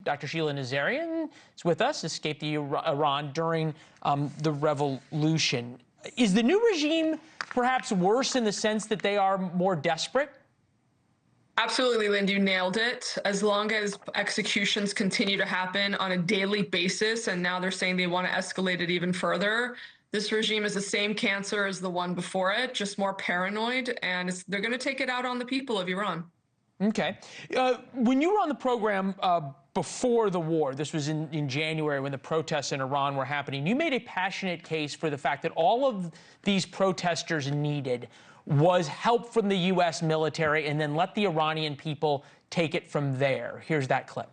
Dr. Sheila Nazarian is with us, escaped Iran during the revolution. Is the new regime perhaps worse in the sense that they are more desperate? Absolutely, Linda, you nailed it. As long as executions continue to happen on a daily basis, and now they're saying they want to escalate it even further, this regime is the same cancer as the one before it, just more paranoid, and they're going to take it out on the people of Iran. Okay. When you were on the program before the war, this was in January when the protests in Iran were happening, you made a passionate case for the fact that all of these protesters needed was help from the U.S. military and then let the Iranian people take it from there. Here's that clip.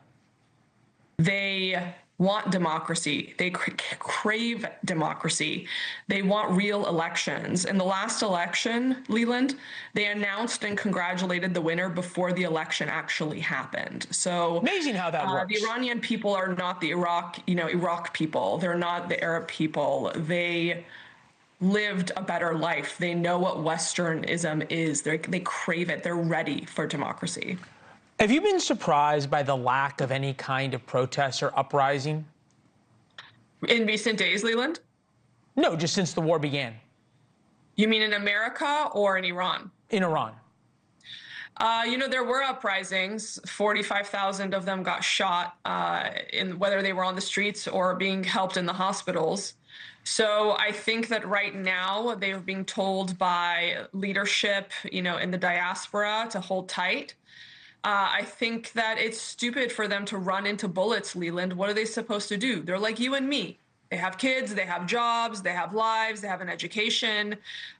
They want democracy. They crave democracy. They want real elections. In the last election, Leland, they announced and congratulated the winner before the election actually happened. So amazing how that works. The Iranian people are not the Iraq people. They're not the Arab people. They lived a better life. They know what Westernism is. They crave it. They're ready for democracy. Have you been surprised by the lack of any kind of protests or uprising? In recent days, Leland? No, just since the war began. You mean in America or in Iran? In Iran. There were uprisings. 45,000 of them got shot, in whether they were on the streets or being helped in the hospitals. So I think that right now they're being told by leadership, in the diaspora to hold tight. I think that it's stupid for them to run into bullets, Leland. What are they supposed to do? They're like you and me. They have kids, they have jobs, they have lives, they have an education.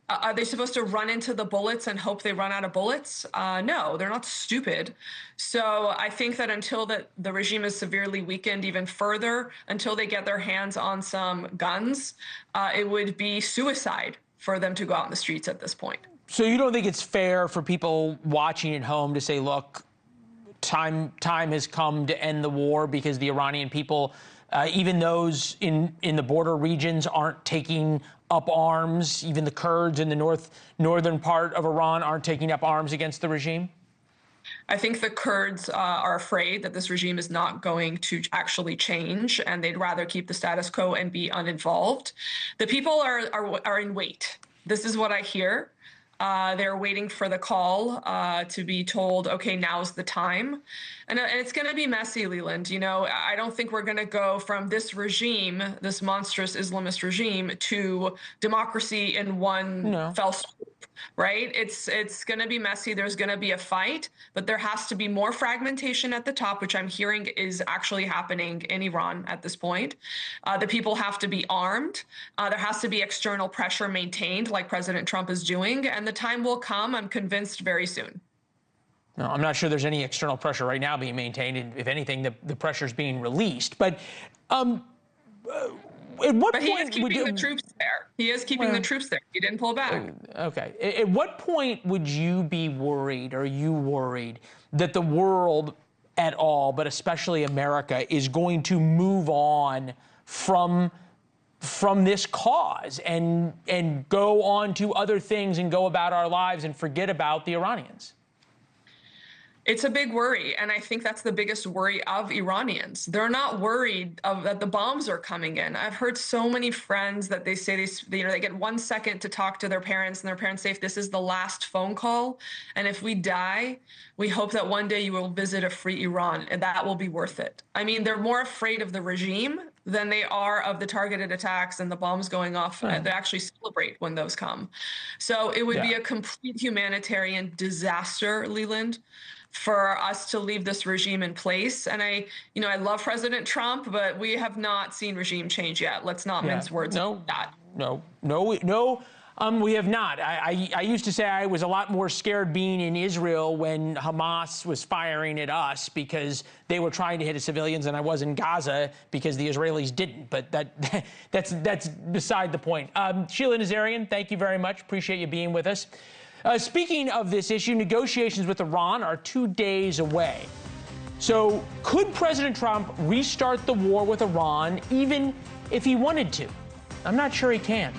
Are they supposed to run into the bullets and hope they run out of bullets? No, they're not stupid. So I think that until the regime is severely weakened even further, until they get their hands on some guns, it would be suicide for them to go out in the streets at this point. So you don't think it's fair for people watching at home to say, look, time has come to end the war because the Iranian people, even those in the border regions, aren't taking up arms. Even the Kurds in the northern part of Iran aren't taking up arms against the regime? I think the Kurds are afraid that this regime is not going to actually change, and they'd rather keep the status quo and be uninvolved. The people are in wait. This is what I hear. They're waiting for the call to be told, okay, now's the time. And it's going to be messy, Leland. I don't think we're going to go from this regime, this monstrous Islamist regime, to democracy in one fell swoop, right? It's going to be messy. There's going to be a fight, but there has to be more fragmentation at the top, which I'm hearing is actually happening in Iran at this point. The people have to be armed. There has to be external pressure maintained, like President Trump is doing, and the time will come, I'm convinced, very soon. No, I'm not sure there's any external pressure right now being maintained. And if anything, the pressure's being released. But at what point he is keeping the troops there. He is keeping the troops there. He didn't pull back. Okay. At what point would you be worried, or are you worried, that the world at all, but especially America, is going to move on from this cause and go on to other things and go about our lives and forget about the Iranians? It's a big worry, and I think that's the biggest worry of Iranians. They're not worried that the bombs are coming in. I've heard so many friends that they say they get 1 second to talk to their parents, and their parents say, if this is the last phone call, and if we die, we hope that one day you will visit a free Iran, and that will be worth it. I mean, they're more afraid of the regime than they are of the targeted attacks and the bombs going off. They actually celebrate when those come. So it would be a complete humanitarian disaster, Leland, for us to leave this regime in place. And I love President Trump, but we have not seen regime change yet. Let's not mince words about that. We have not. I used to say I was a lot more scared being in Israel when Hamas was firing at us because they were trying to hit civilians, and I was in Gaza because the Israelis didn't. But that's beside the point. Sheila Nazarian, thank you very much. Appreciate you being with us. Speaking of this issue, negotiations with Iran are 2 days away. So could President Trump restart the war with Iran even if he wanted to? I'm not sure he can.